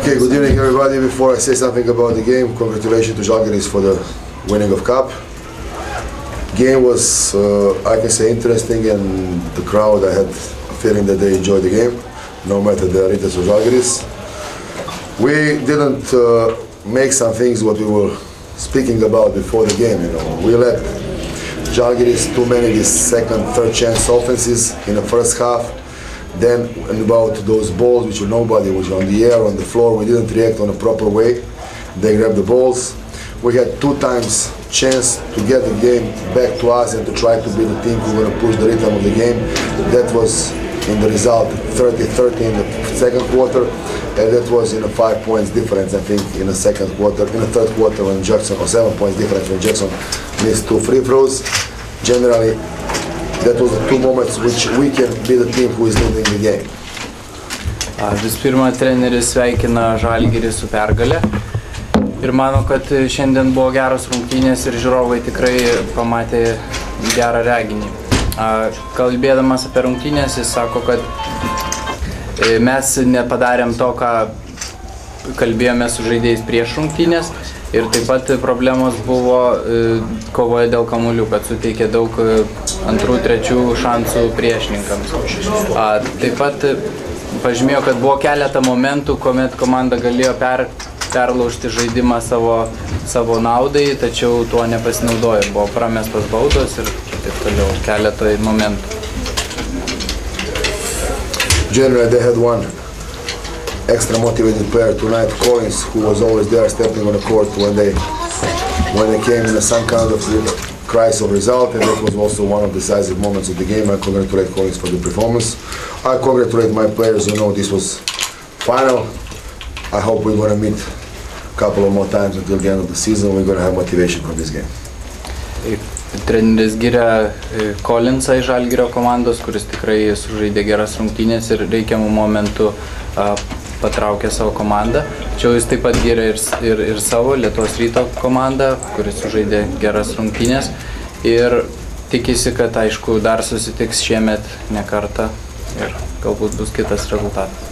Okay, good evening everybody. Before I say something about the game, congratulations to Zalgiris for the winning of cup. Game was, I can say, interesting, and the crowd, I had a feeling that they enjoyed the game, no matter the Ritas or Zalgiris. We didn't make some things what we were speaking about before the game. We let Zalgiris too many these second, third chance offenses in the first half. Then about those balls which nobody was on the air, on the floor, we didn't react on a proper way. They grabbed the balls. We had 2 times chance to get the game back to us and to try to be the team who were going to push the rhythm of the game. That was in the result 30-30 in the second quarter, and that was in a 5 points difference, I think, in the second quarter. In the third quarter when Jackson, or 7 points difference when Jackson missed 2 free throws. Generally, that was the 2 moments which we can be the team who is losing the game. Visų pirma, treneris sveikina Žalgirį su pergale ir mano, kad šiandien buvo geros rungtynės ir žiūrovai tikrai pamatė gerą reginį. Kalbėdamas apie rungtynės, jis sako, kad mes nepadarėm to, ką kalbėjome su žaidėjais prieš rungtynės. Ir taip pat problemos buvo kovoje dėl kamuolių, kad suteikė daug antrų, trečių šansų priešininkams. Taip pat pažymėjo, kad buvo keletą momentų, kuomet komanda galėjo perlaužti žaidimą savo naudai, tačiau tuo nepasinaudojo. Buvo pramestos baudos ir taip toliau, keletą momentų. Generally, they had one extra motivated player tonight, Collins, who was always there stepping on the court when they came in some kind of crisis of result, and that was also one of the decisive moments of the game. I congratulate Collins for the performance. I congratulate my players. This was final. I hope we're going to meet a couple of more times until the end of the season. We're going to have motivation from this game. Treneris giria Collinsą iš Žalgirio komandos, kuris tikrai sužaidė geras rungtynės ir reikiamų momentų patraukė savo komandą. Tačiau jis taip pat giria ir savo Lietuvos Ryto komandą, kuris sužaidė geras rungtynės. Ir tikisi, kad aišku dar susitiks šiemet ne kartą ir galbūt bus kitas rezultatas.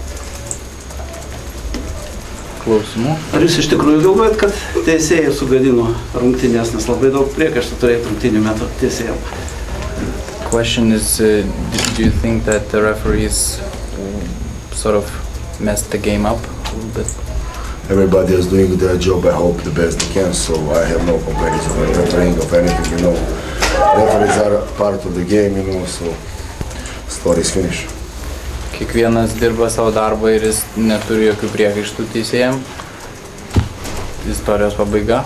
Klausimų? Ar jūs iš tikrųjų galvojat, kad teisėjai sugadino rungtynės, nes labai daug priekaištų turėtų rungtynių metu teisėjam? Question is, do you think that the referees sort of messed the game up a little bit? Everybody is doing their job, I hope, the best they can, so I have no complaints of refereeing of anything, Referees are part of the game, so story is finished. Kiekvienas dirba savo darbą ir jis neturi jokių priekaištų teisėjam. Istorijos pabaiga.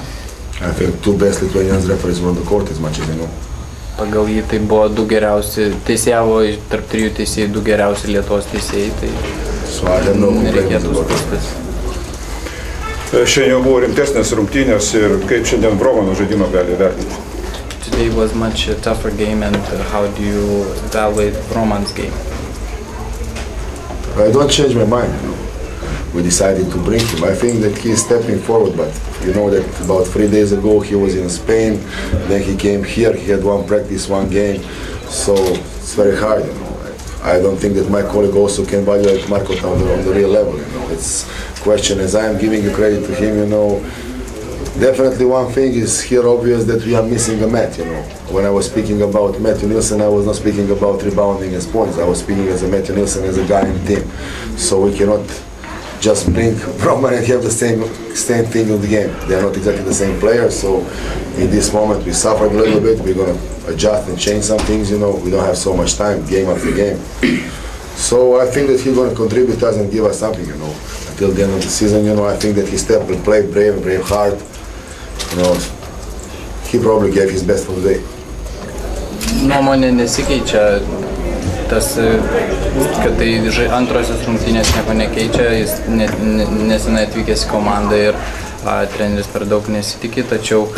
I think 2 best Lithuanian referees were on the court, as much as you know. Pagal jį tai buvo 2 geriausi, teisėjavo tarp 3 teisėjų 2 geriausi Lietuvos teisėjai, tai nereikėtų skųstis. Šiandien jau buvo rimtesnės rungtynės ir kaip šiandien Bromano žaidimą gali vertinti? Today was much a tougher game, and how do you evaluate Roman's game? I don't change my mind. We decided to bring him. I think that he is stepping forward, but that about 3 days ago he was in Spain, then he came here, he had 1 practice, 1 game, so it's very hard. I don't think that my colleague also can evaluate Marco on the real level. It's question, as I am giving you credit to him, Definitely one thing is here obvious that we are missing a Matt, When I was speaking about Matthew Nilsson, I was not speaking about rebounding as points. I was speaking as a Matthew Nilsson, as a guy in the team. So we cannot just bring Roman and have the same thing in the game. They are not exactly the same players, so in this moment we suffered a little bit. We're going to adjust and change some things, We don't have so much time, game after game. So I think that he's going to contribute us and give us something, Until the end of the season, I think that he stepped and played brave hard. He probably gave his best for the day. Nuomonė nesikeičia, kad tai antrosios rungtynės nieko nekeičia, jis nesenai atvykęs į komandą ir treneris per daug nesitikė, tačiau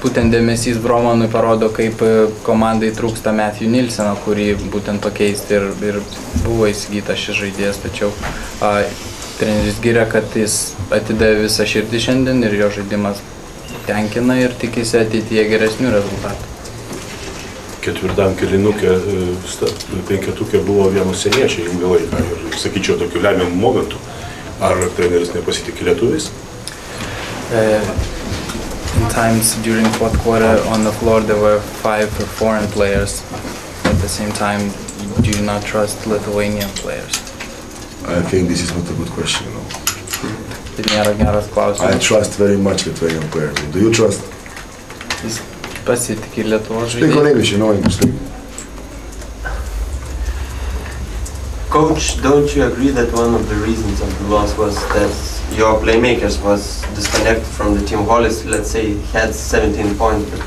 būtent dėmesys Bromanui parodo, kaip komandai trūksta Matthew Nilssono, kurį būtent pakeisti ir buvo įsigytas šis žaidėjas, tačiau treneris giria, kad jis atidavė visą širdį šiandien ir jo žaidimas tenkina ir tikisi ateityje geresnių rezultatų. Ketvirtam kėlinukė, penketukė buvo vienos seniečiai ilgą laiką ir, sakyčiau, tokių lemiamų momentų. Ar treneris nepasitikė lietuviais? In times during fourth quarter on the floor there were 5 foreign players. At the same time, do you not trust Lithuanian players? I think this is not a good question, you know. Tai nėra geras I klausimas. trust very much Lithuanian players. Do you trust? Jis pasitikė Lietuvos Speak on žaidėjais. English, you know English. Coach, don't you agree that one of the reasons of the loss was that your playmakers was disconnected from the team? Hollis, let's say, had 17 points, but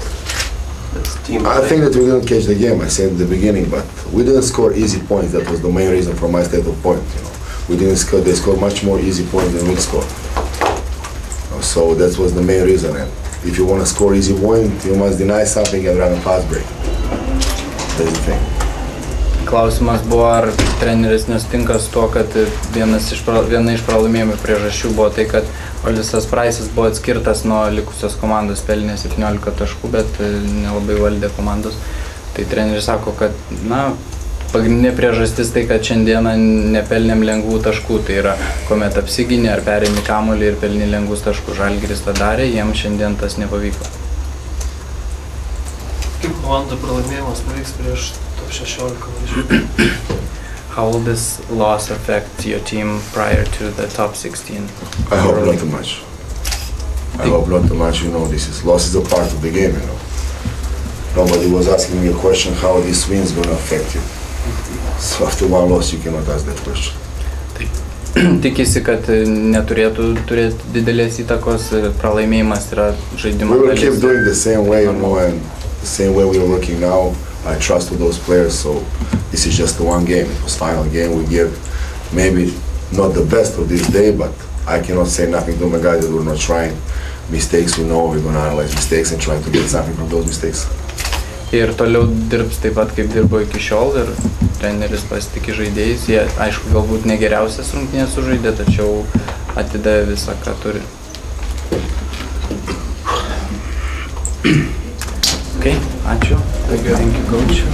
that's team I play. think that we didn't catch the game, I said at the beginning, but we didn't score easy points. That was the main reason for my state of point, you know. We didn't score, they scored much more easy points than we scored. So that was the main reason. And if you want to score easy point, you must deny something and run a fast break. That's the thing. Klausimas buvo, ar treneris nesutinka su to, kad viena iš pralaimėjimų priežasčių buvo tai, kad Olisas Praisas buvo atskirtas nuo likusios komandos, pelnė 17 taškų, bet nelabai valdė komandos. Tai treneris sako, kad pagrindinė priežastis tai, kad šiandieną nepelnėm lengvų taškų. Tai yra, kuomet apsigynė ar perėmė kamuolį ir pelnė lengvus taškus. Žalgiris tą darė, jiems šiandien tas nepavyko. Kaip komandų pralaimėjimas paveiks prieš top 16? How will this loss affect your team prior to the top 16? I hope not too much. I hope not too much, you know, loss is a part of the game, you know. Nobody was asking me a question how this win is going to affect you. So after one loss, you cannot ask that question. Tikisi, kad neturėtų turėti didelės įtakos, pralaimėjimas yra žaidimo We will dalis. keep doing the same way, you know, and the same way we are working now. I trust those players, so this is just the one game. It was final game. We give maybe not the best of this day, but I cannot say nothing to my guys that we're not trying. Mistakes we know, we're going to analyze mistakes and try to get something from those mistakes. Ir toliau dirbs taip pat, kaip dirbo iki šiol, ir treneris pasitikė žaidėjais. Jie, aišku, galbūt ne geriausias rungtynės sužaidė, tačiau atidavė visą, ką turi. Okay, ačiū. Thank you, coach.